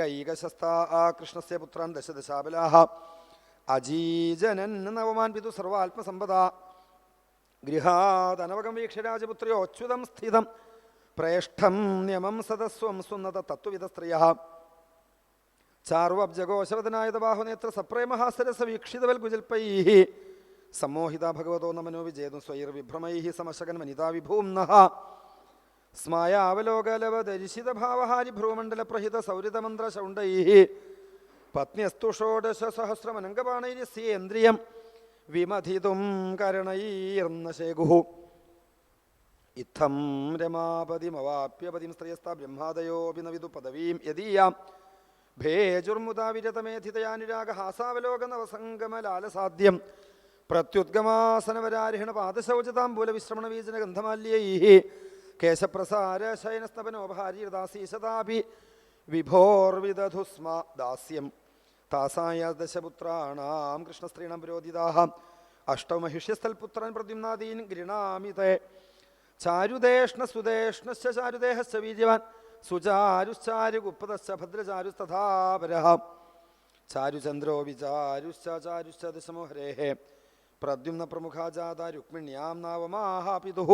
ഏകൈകശസ്താ കൃഷ്ണസ്യ പുത്രാൻ ദശദശാബലാഹ അജീജനൻ നവമാൻ പിതു സർവാത്മസമ്പദാ ഗൃഹാദനവകം വീക്ഷ്യ രാജപുത്ര്യോച്യുതം സ്ഥിതം പ്രേഷ്ഠം നിയമം സദസ്വം സുന്നത തത്വവിധ സ്ത്രീയ ചാർവബ്ജഗോശവദനായത ബാഹുനേത്ര സപ്രേമഹാസരസ വീക്ഷിതവൽ ഗുജൽപൈ സമ്മോഹിത ഭഗവതോ നമനോ വിജേതും സ്വൈർവിഭ്രമൈ സമശകൻ വനിതാ വിഭൂംനഃ സ്മായാവലോകലവദരിശിതഭാവഹാരി ഭ്രൂമണ്ഡല പ്രഹിത സൗരിതമന്ത്രശൗണ്ടൈ പത്ന്യസ്തു ഷോഡശസഹസ്രമനംഗബാണൈര്യസ്യേന്ദ്രിയം വിമഥിതും കരണൈർന്നശേഗുഃ ഇത്തം രമാപതിമവാപ്യപതിം സ്ത്രയസ്താ ബ്രഹ്മാദയോപി നവിദു പദവീം യദീയാം ഭേജുർമുദാവിരതമേധിതയാനുരാഗഹാസാവലോകനവസംഗമലാലസാദ്യം പ്രത്യുദ്ഗമാസനവരാരിഹണ പാദശൗചതാംബൂലവിശ്രമണവീജനഗന്ധമാല്യൈ കേശപ്രസാരശയനസ്തപനോപഹാരീർദാസീശതാപി വിഭോർവിദധുസ്മ ദാസ്യം താസായ ദശപുത്രാണാം കൃഷ്ണസ്ത്രീണം പുരോധിതാഃ അഷ്ടൗ മഹിഷ്യസ്ഥൽപുത്രൻ പ്രദ്യുമ്നാദീൻ ഗൃണാമി തേ ചാരുദേഷ്ണസുദേഷ്ണശ്ച ചാരുദേഹശ്ച വീര്യവാൻ സുചാരുശ്ചാരുഗുപ്തശ്ച ഭദ്രചാരുസ്തഥാപരഃ ചാരുചന്ദ്രോ വിചാരുശ്ച ചാരുശ്ച ദശമോ ഹരേഃ പ്രദ്യുമ്ന പ്രമുഖാ ജാത രുക്മിണ്യാം നാവമാഹ പിതുഃ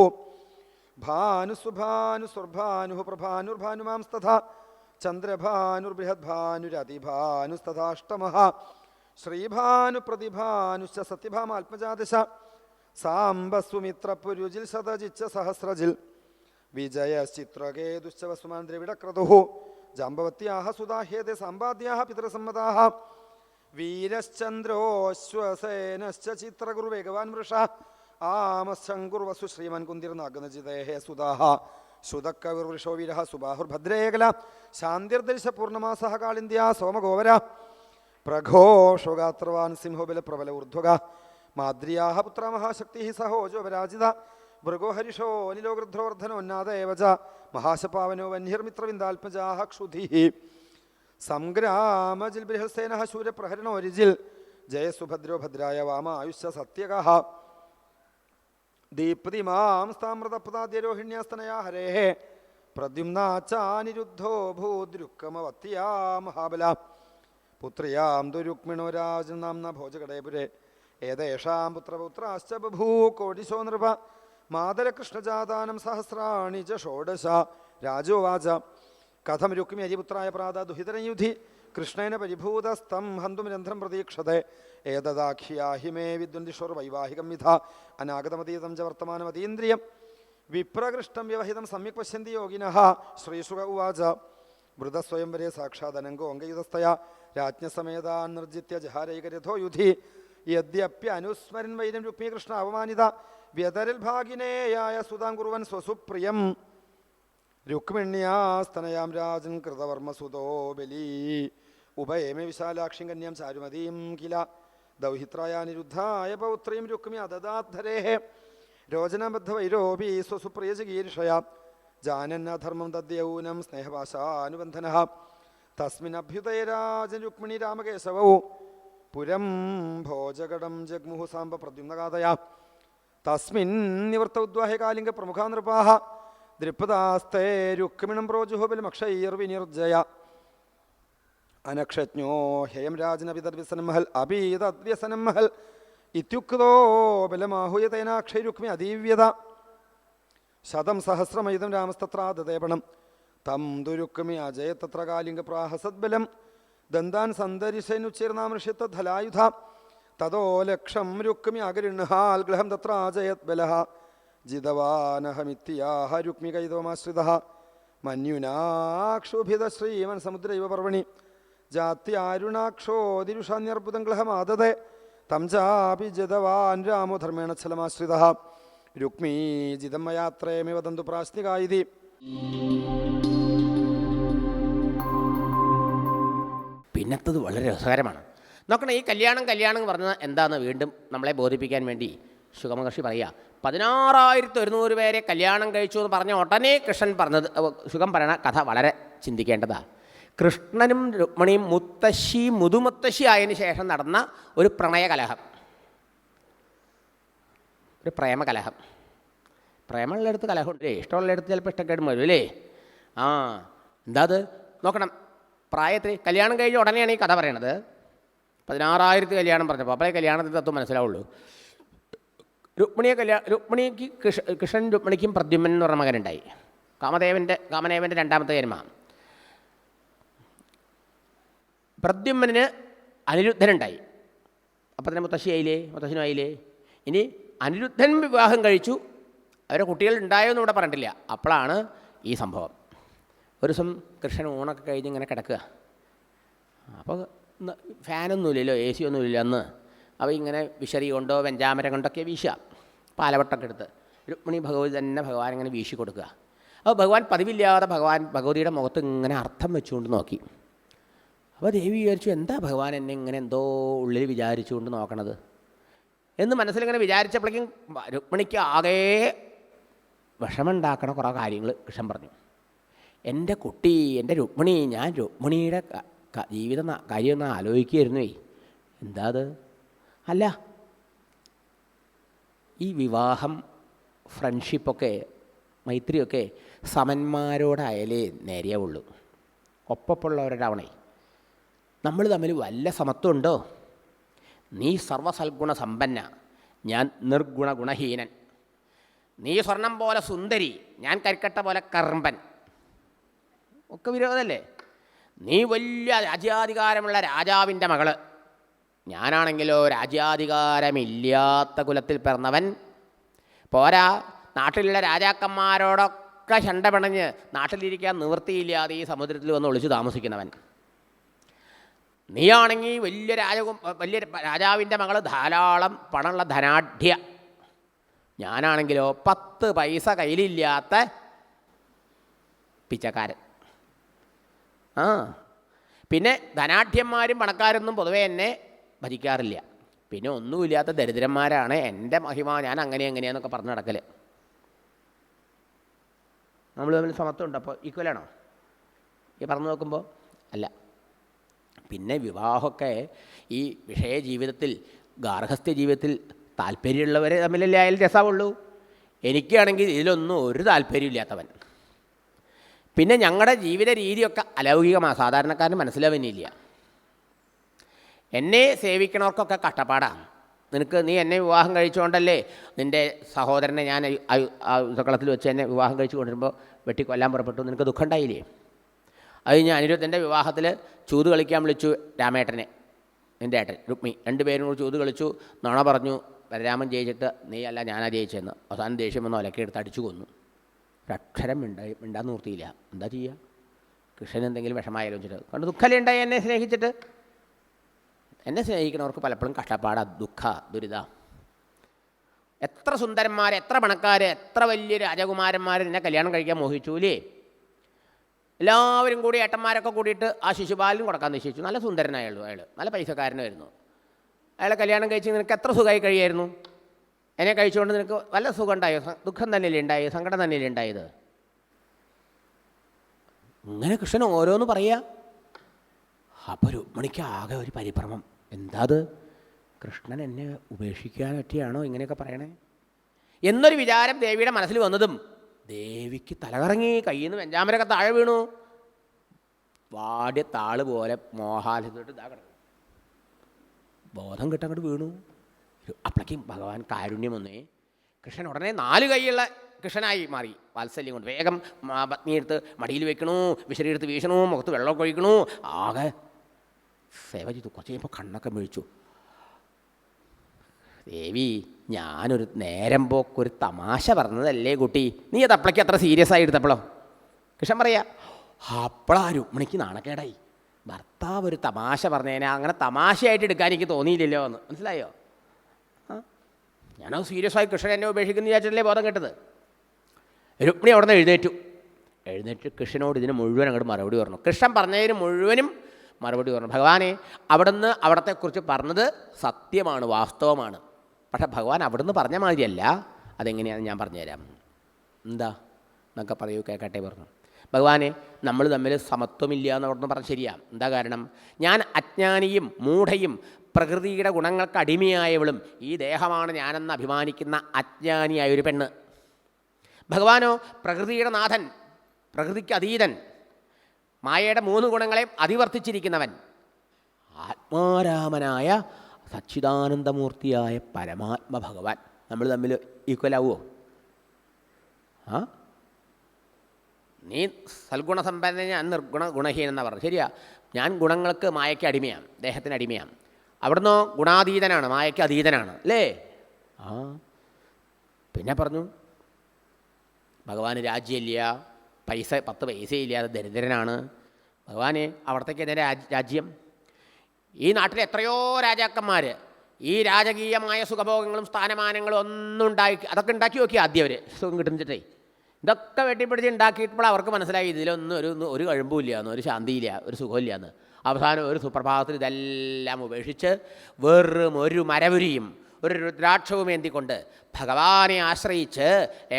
ഭാനുസുഭാനുസുർഭാനുഃ പ്രഭാനുർഭാനുമാംസ്തഥാ ചന്ദ്രഭാനുർബൃഹദ്ഭാനുരതിഭാനുസ്തഥാഷ്ടമഃ ശ്രീഭാനുപ്രതിഭാനുശ്ച സത്യഭാമാത്മജാദശ സാംബസ്സുമിത്രപുരുജിൽ ശതജിച്ച സഹസ്രജിൽ വിജയശ്ചിത്രകേതുശ്ച വസുമാൻ ദ്രവിഡക്രതുഃ ജാമ്പവത്യാഃ സുതാഹ്യേതേ സാമ്പാദ്യാഃ പിതൃസമ്മതാഃ വീരശ്ചന്ദ്രോശ്വസേനശ്ച ചിത്രഗുരുവേഗവാൻ മൃഷ ആമശങ്കുർവസു ശ്രീമൻ കുന്തിർനാഗനജിതേഃ സുതാഃ ശ്രുതക്കവിർവൃഷോ വീരഃ സുബാഹുർഭദ്രേകല ശാന്തിർദർശ പൂർണ്ണമാസഃ കാളിന്ദ്യാ സോമഗോവര പ്രഘോഷോഗാത്രവാൻ സിംഹോബല പ്രബല ഊർധ്വക മാദ്ര്യാഃ പുത്ര മഹാശക്തി സഹോജോ പരാജിത ഭൃഗോഹരിഷോ അനിലോകൃധ്രോർദ്ധനോന്നാദ ഏവച മഹാശപാവനോ വന്യർമിത്രവിന്ദാത്മജാഃ ക്ഷുധിഃ സംഗ്രാമജിൽ ബൃഹസ്സേനഃ ശൂരപ്രഹരണോരിജിൽ ജയസുഭദ്രോ ഭദ്രായ വാമ ആയുഷ്യ സത്യകഃ ദീപ്തിമാം സ്ഥാമ്രതപദാദ്യരോഹിണ്യാസ്തനയാ ഹരേഃ പ്രദ്യുമ്നാച്ചാനിരുദ്ധോ ഭൂദ്രുക്കമവത്യാ മഹാബല പുത്രിയാം ദുരുക്മിണോ രാജനാംന ഭോജകടേപുരേ ഏതേഷാം പുത്രപുത്രാശ്ച ബഭൂ കോടിശോ നൃപ മാതരകൃഷ്ണജാതാനം സഹസ്രാണി ച ഷോഡശ രാജോവാച കഥം രുക്മി അരിപുത്രായ പ്രാത ദുഹിതരയുധി കൃഷ്ണേന പരിഭൂതസ്തം ഹന്തുമിരന്ധ്രം പ്രതീക്ഷത്തെ ഏതദാഖ്യാഹി മേ വിദ്വന്ദിഷോർ വൈവാഹികം വിധ അനാഗതമതീതം ച വർത്തമാനമതീന്ദ്രിയം വിപ്രകൃഷ്ടം വ്യവഹിതം സമ്യക് പശ്യന്തി യോഗിനഃ ശ്രീശുക ഉവാച വൃതസ്വയംവരെ സാക്ഷാദനങ്കോ അംഗയുതസ്തയാ രാജ്ഞസമേതാൻ നിർജിത്യ ജഹാരൈകരഥോ യുധി യദ്യപ്യനുസ്മരൻ വൈരം രുക്മീകൃഷ്ണ അവമാനിത വ്യതരൽ ഭാഗിനേയായ സുതാം കുറുവൻ സ്വസുപ്രിയം രുക്മിണ്യാസ്തനയാം രാജൻ കൃതവർമ്മസുതോ ബലീ ഉപേമേ വിശാലാക്ഷിം കന്യാം ചാരുമതീം കില ദൗഹിത്രായാനിരുദ്ധായ പൗത്രീം രുക്മി അദദാദ്ധരേഃ രോചനബദ്ധവൈരോപി സ്വസുപ്രിയചകീർഷയ ജാനന്നധർമ്മം തദ്യൗനം സ്നേഹപാശാനുബന്ധനഃ തസ്മിന്നഭ്യുദയ രാജൻ രുക്മിണി രാമകേശവൗ പുരം ഭോജകടം ജഗ്മുഃ സാംബ പ്രദ്യുമ്നഗാതയ തസ്മിൻ നിവൃത്ത ഉദ്വാഹ്യ കാലിംഗ പ്രമുഖാ നൃപാഃ ദൃപ്താസ്തേ രുക്മിണം പ്രോജുഃ ബലിമക്ഷൈർവിനിർജയ അനക്ഷജ്ഞോ ഹേയം രാജനപിതദ്വ്യസനം മഹൽ അപീതദ്വ്യസനം മഹൽ ഇത്യുക്തോ ബലമാഹുയ തേനാക്ഷൈരുക്മി അതീവ്യത ശതം സഹസ്രമൈതം രാമസ്തത്രാദദേപണം തം ദുരുക്മി അജയതത്ര കാലിംഗ പ്രാഹസദ്ബലം ദന്താൻ സന്തരിശനുച്ചീർണാമൃഷിത്തധലായുധ തതോ ലക്ഷം രുക്മി അഗൃഹാൽ ഗൃഹം തത്രാജയത് ബലഃ ജിതവാനഹമിത്യാഹ രുക്മി കൈതവമാശ്രിതഃ മന്യുനാക്ഷോഭിത ശ്രീമൻ സമുദ്രൈവ പർവണി ജാത്യാരുണാക്ഷോതിരുഷാന്യർബുദം ഗൃഹമാദതെ തം ചാപി ജിതവാൻ രാമോ ധർമ്മേണ ഛലമാശ്രിതഃ രുക്മീ ജിതം മയാത്രേമിവ തന്തു പ്രാശ്നികായിതി. പിന്നത്തത് വളരെ രസകരമാണ്. നോക്കണം, ഈ കല്യാണം എന്ന് പറഞ്ഞത് എന്താണെന്ന് വീണ്ടും നമ്മളെ ബോധിപ്പിക്കാൻ വേണ്ടി ശുഗമഹർഷി പറയുക. 16,100 പേരെ കല്യാണം കഴിച്ചു എന്ന് പറഞ്ഞ ഉടനെ കൃഷ്ണൻ പറഞ്ഞത്, ശുഗം പറയണ കഥ വളരെ ചിന്തിക്കേണ്ടതാണ്. കൃഷ്ണനും രുക്മിണിയും മുതുമുത്തശ്ശി ആയതിനു ശേഷം നടന്ന ഒരു പ്രണയകലഹം, ഒരു പ്രേമകലഹം. പ്രേമമുള്ളിടത്ത് കലഹമുണ്ട്, ഇഷ്ടമുള്ളിടത്ത് ചിലപ്പോൾ ഇഷ്ടക്കേടും വരും അല്ലേ. എന്താ അത് നോക്കണം. പ്രായത്തിൽ കല്യാണം കഴിഞ്ഞ ഉടനെയാണ് ഈ കഥ പറയണത്. 16,000 കല്യാണം പറഞ്ഞപ്പോൾ അപ്പോഴേ കല്യാണത്തിൻ്റെ തത്വം മനസ്സിലാവുള്ളൂ. രുക്മിണിക്ക് കൃഷ്ണൻ രുക്മിണിക്കും പ്രദ്യുമ്നൻ എന്ന് പറഞ്ഞ മകനുണ്ടായി. കാമദേവൻ്റെ രണ്ടാമത്തെ ജന്മ. പ്രദ്യുമ്നന് അനിരുദ്ധനുണ്ടായി. അപ്പം തന്നെ മുത്തശ്ശനുമായില്ലേ. ഇനി അനിരുദ്ധൻ വിവാഹം കഴിച്ചു. അവരെ കുട്ടികൾ ഉണ്ടായോ എന്ന് ഇവിടെ പറഞ്ഞിട്ടില്ല. അപ്പോഴാണ് ഈ സംഭവം. ഒരു ദിവസം കൃഷ്ണൻ ഊണൊക്കെ കഴിഞ്ഞ് ഇങ്ങനെ കിടക്കുക. അപ്പോൾ ഫാനൊന്നുമില്ലല്ലോ, AC ഒന്നുമില്ല അന്ന്. അപ്പോൾ ഇങ്ങനെ വിശറി കൊണ്ടോ വെഞ്ചാമരം കൊണ്ടൊക്കെ വീശുക, പാലവട്ടൊക്കെ എടുത്ത്. രുക്മിണി ഭഗവതി തന്നെ ഭഗവാൻ ഇങ്ങനെ വീശി കൊടുക്കുക. അപ്പോൾ ഭഗവാൻ പതിവില്ലാതെ ഭഗവതിയുടെ മുഖത്ത് ഇങ്ങനെ അർത്ഥം വെച്ചുകൊണ്ട് നോക്കി. അപ്പോൾ ദേവി വിചാരിച്ചു, എന്താ ഭഗവാൻ എന്നെ ഇങ്ങനെ എന്തോ ഉള്ളിൽ വിചാരിച്ചുകൊണ്ട് നോക്കണത് എന്ന് മനസ്സിലിങ്ങനെ വിചാരിച്ചപ്പോഴേക്കും രുക്മിണിക്ക് ആകെ വിഷമുണ്ടാക്കണ കുറേ കാര്യങ്ങൾ കൃഷ്ണൻ പറഞ്ഞു. എൻ്റെ കുട്ടി, എൻ്റെ രുക്മിണി, ഞാൻ രുക്മിണിയുടെ ജീവിതം കാര്യമൊന്നും ആലോചിക്കുകയായിരുന്നേ. എന്താ അത്? അല്ല, ഈ വിവാഹം, ഫ്രണ്ട്ഷിപ്പൊക്കെ, മൈത്രിയൊക്കെ സമന്മാരോടായാലേ നേരെയാവുള്ളൂ. ഒപ്പമുള്ളവരുണ്ടാവണേ. നമ്മൾ തമ്മിൽ വല്ല സമത്വം ഉണ്ടോ? നീ സർവസൽഗുണ സമ്പന്ന, ഞാൻ നിർഗുണ ഗുണഹീനൻ. നീ സ്വർണം പോലെ സുന്ദരി, ഞാൻ കരിക്കട്ട പോലെ കർമ്പൻ. ഒക്കെ വിരോധമല്ലേ? നീ വലിയ രാജ്യാധികാരമുള്ള രാജാവിൻ്റെ മകള്, ഞാനാണെങ്കിലോ രാജ്യാധികാരമില്ലാത്ത കുലത്തിൽ പിറന്നവൻ. പോരാ, നാട്ടിലുള്ള രാജാക്കന്മാരോടൊക്കെ ശണ്ട പിണഞ്ഞ് നാട്ടിലിരിക്കാൻ നിവൃത്തിയില്ലാതെ ഈ സമുദ്രത്തിൽ വന്ന് ഒളിച്ചു താമസിക്കുന്നവൻ. നീയാണെങ്കിൽ വലിയ രാജാവിൻ്റെ മകൾ, ധാരാളം പണമുള്ള ധനാഢ്യ. ഞാനാണെങ്കിലോ 10 പൈസ കയ്യിലില്ലാത്ത പിച്ചക്കാരൻ. പിന്നെ ധനാഢ്യന്മാരും പണക്കാരൊന്നും പൊതുവെ എന്നെ ഭജിക്കാറില്ല. പിന്നെ ഒന്നുമില്ലാത്ത ദരിദ്രന്മാരാണ് എൻ്റെ മഹിമ, ഞാൻ എങ്ങനെയാന്നൊക്കെ പറഞ്ഞ് നടക്കൽ. നമ്മൾ തമ്മിൽ സമത്വം ഉണ്ട്. അപ്പോൾ ഈക്വലാണോ ഈ പറഞ്ഞു നോക്കുമ്പോൾ? അല്ല. പിന്നെ വിവാഹമൊക്കെ ഈ വിഷയ ജീവിതത്തിൽ, ഗാർഹസ്ഥ്യ ജീവിതത്തിൽ താല്പര്യമുള്ളവർ തമ്മിലല്ലേ അതിൽ രസമുള്ളൂ. എനിക്കാണെങ്കിൽ ഇതിലൊന്നും ഒരു താല്പര്യമില്ലാത്തവൻ. പിന്നെ ഞങ്ങളുടെ ജീവിത രീതിയൊക്കെ അലൗകികമാണ്, സാധാരണക്കാരന് മനസ്സിലാവുന്നില്ല. എന്നെ സേവിക്കണവർക്കൊക്കെ കഷ്ടപ്പാടാണ്. നീ എന്നെ വിവാഹം കഴിച്ചുകൊണ്ടല്ലേ നിൻ്റെ സഹോദരനെ ഞാൻ യുദ്ധക്കളത്തിൽ വെച്ച് എന്നെ വിവാഹം കഴിച്ചു കൊണ്ടിരുമ്പോൾ വെട്ടിക്കൊല്ലാൻ പുറപ്പെട്ടു, നിനക്ക് ദുഃഖം ഉണ്ടായില്ലേ? അത് ഞാൻ അനിരുദ്ധൻ്റെ വിവാഹത്തിൽ ചൂത് കളിക്കാൻ വിളിച്ചു രാമേട്ടനെ, എൻ്റെ ഏട്ടൻ രുക്മി. 2 പേരും കൂടി ചൂത് കളിച്ചു. നുണ പറഞ്ഞു ബലരാമൻ ജയിച്ചിട്ട് നീ അല്ല ഞാനാ ജയിച്ചതെന്ന്. അവസാനം ദേഷ്യം വന്ന് ഒലക്കെടുത്ത് അടിച്ചു കൊന്നു. ഒരക്ഷരം മിണ്ടാൻ നിർത്തിയില്ല. എന്താ ചെയ്യുക? കൃഷ്ണൻ എന്തെങ്കിലും വിഷമായാലും വെച്ചിട്ട് കണ്ട് ദുഃഖമല്ലേ ഉണ്ടായി എന്നെ സ്നേഹിച്ചിട്ട്. എന്നെ സ്നേഹിക്കുന്നവർക്ക് പലപ്പോഴും കഷ്ടപ്പാട്, ദുഃഖ, ദുരിത. എത്ര സുന്ദരന്മാർ, എത്ര പണക്കാർ, എത്ര വലിയ രാജകുമാരന്മാർ എന്നെ കല്യാണം കഴിക്കാൻ മോഹിച്ചൂലേ? എല്ലാവരും കൂടി ഏട്ടന്മാരൊക്കെ കൂടിയിട്ട് ആ ശിശുപാലിനും കൊടുക്കാൻ നിശ്ചയിച്ചു. നല്ല സുന്ദരനായുള്ളൂ അയാൾ, നല്ല പൈസക്കാരനായിരുന്നു. അയാളെ കല്യാണം കഴിച്ച് നിനക്ക് എത്ര സുഖമായി കഴിയായിരുന്നു? എന്നെ കഴിച്ചുകൊണ്ട് നിനക്ക് വല്ല സുഖം ഉണ്ടായോ? ദുഃഖം തന്നെയല്ലേ ഉണ്ടായത്, സങ്കടം തന്നെയല്ലേ ഉണ്ടായത്? ഇങ്ങനെ കൃഷ്ണൻ ഓരോന്ന് പറയുക. അപ്പോൾ രുക്മിണിക്ക് ആകെ ഒരു പരിഭ്രമം. എന്താ അത്? കൃഷ്ണൻ എന്നെ ഉപേക്ഷിക്കാൻ പറ്റിയാണോ ഇങ്ങനെയൊക്കെ പറയണേ എന്നൊരു വിചാരം ദേവിയുടെ മനസ്സിൽ വന്നതും ദേവിക്ക് തലകറങ്ങി. കയ്യിൽ നിന്ന് വെഞ്ചാമരൊക്കെ താഴെ വീണു. വാടിയ താള് പോലെ മോഹാലിതോട്ട് ഇതാ കിടന്നു. ബോധം കിട്ടങ്ങോട്ട് വീണു. അപ്പോഴേക്കും ഭഗവാൻ കാരുണ്യം വന്നേ. കൃഷ്ണൻ ഉടനെ 4 കൈയുള്ള കൃഷ്ണനായി മാറി. വാത്സല്യം കൊണ്ട് വേഗം പത്നിയെടുത്ത് മടിയിൽ വെക്കണു, വിശറിയെടുത്ത് വീശണു, മുഖത്ത് വെള്ളമൊക്കെ ഒഴിക്കണു. ആകെ സേവ ചെയ്തു. കുറച്ച് കഴിയുമ്പോൾ കണ്ണൊക്കെ മിഴിച്ചു. ദേവി, ഞാനൊരു നേരം പോക്കൊരു തമാശ പറഞ്ഞതല്ലേ കുട്ടി, നീ അത് അപ്പളേക്ക് അത്ര സീരിയസ് ആയി എടുത്തപ്പോഴോ? കൃഷ്ണൻ പറയാ. അപ്പോഴാ രുക്മിണിക്ക് നാണക്കേടായി. ഭർത്താവ് ഒരു തമാശ പറഞ്ഞേനെ അങ്ങനെ തമാശയായിട്ട് എടുക്കാൻ എനിക്ക് തോന്നിയില്ലല്ലോ എന്ന്. മനസ്സിലായോ? ഞാനത് സീരിയസ് ആയി കൃഷ്ണൻ എന്നെ ഉപേക്ഷിക്കുന്ന വിചാരിച്ചിട്ടല്ലേ ബോധം കേട്ടത്. രുക്മിണി അവിടെ നിന്ന് എഴുന്നേറ്റ് കൃഷ്ണനോട് ഇതിന് മുഴുവൻ അങ്ങോട്ട് മറുപടി പറഞ്ഞു. കൃഷ്ണൻ പറഞ്ഞതിന് മുഴുവനും മറുപടി പറഞ്ഞു. ഭഗവാനെ, അവിടുന്ന് അവിടത്തെക്കുറിച്ച് പറഞ്ഞത് സത്യമാണ്, വാസ്തവമാണ്. പക്ഷേ ഭഗവാൻ അവിടുന്ന് പറഞ്ഞ മാതിരിയല്ല. അതെങ്ങനെയാണെന്ന് ഞാൻ പറഞ്ഞുതരാം. എന്താ എന്നൊക്കെ പറയൂ, കേൾക്കട്ടെ പറഞ്ഞു. ഭഗവാനെ, നമ്മൾ തമ്മിൽ സമത്വമില്ല എന്ന് അവിടുന്ന് പറഞ്ഞ് ശരിയാ. എന്താ കാരണം? ഞാൻ അജ്ഞാനിയും മൂഢയും പ്രകൃതിയുടെ ഗുണങ്ങൾക്ക് അടിമയായവളും ഈ ദേഹമാണ് ഞാനെന്ന് അഭിമാനിക്കുന്ന അജ്ഞാനിയായൊരു പെണ്ണ്. ഭഗവാനോ പ്രകൃതിയുടെ നാഥൻ, പ്രകൃതിക്ക് അതീതൻ, മായയുടെ 3 ഗുണങ്ങളെയും അതിവർത്തിച്ചിരിക്കുന്നവൻ ആത്മാരാമനായ സച്ചിദാനന്ദമൂർത്തിയായ പരമാത്മ ഭഗവാൻ. നമ്മൾ തമ്മിൽ ഈക്വലാവുമോ? നീ സൽഗുണസമ്പന്ന, ഞാൻ ഗുണഹീനെന്നാണ് പറഞ്ഞു. ശരിയാ, ഞാൻ ഗുണങ്ങൾക്ക് മായയ്ക്ക് അടിമയാണ്, ദേഹത്തിന് അടിമയാണ്. അവിടുന്ന് ഗുണാതീതനാണ്, മായയ്ക്ക് അതീതനാണ് അല്ലേ? പിന്നെ പറഞ്ഞു ഭഗവാന് രാജ്യമില്ല, 10 പൈസയില്ലാതെ ദരിദ്രനാണ്. ഭഗവാന് അവിടത്തേക്ക് എന്നെ രാജ്യം. ഈ നാട്ടിലെ എത്രയോ രാജാക്കന്മാർ ഈ രാജകീയമായ സുഖഭോഗങ്ങളും സ്ഥാനമാനങ്ങളും ഒന്നും അതൊക്കെ ഉണ്ടാക്കി നോക്കി ആദ്യം അവർ സുഖം കിട്ടുന്നിട്ടേ. ഇതൊക്കെ വെട്ടിപ്പിടിച്ച് ഉണ്ടാക്കിയപ്പോൾ അവർക്ക് മനസ്സിലായി ഇതിലൊന്നും ഒരു കഴിമ്പുമില്ല എന്ന്, ഒരു ശാന്തിയില്ല, ഒരു സുഖമില്ല എന്ന്. അവസാനം ഒരു സുപ്രഭാതത്തിൽ ഇതെല്ലാം ഉപേക്ഷിച്ച് വെറും ഒരു മരവുരിയും ഒരു രുദ്രാക്ഷവും ഏന്തിക്കൊണ്ട് ഭഗവാനെ ആശ്രയിച്ച്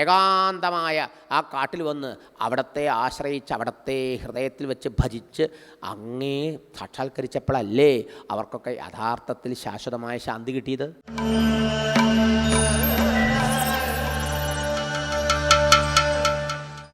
ഏകാന്തമായ ആ കാട്ടിൽ വന്ന് അവിടത്തെ ആശ്രയിച്ച് അവിടത്തെ ഹൃദയത്തിൽ വെച്ച് ഭജിച്ച് അങ്ങേ സാക്ഷാത്കരിച്ചപ്പോഴല്ലേ അവർക്കൊക്കെ യഥാർത്ഥത്തിൽ ശാശ്വതമായ ശാന്തി കിട്ടിയത്.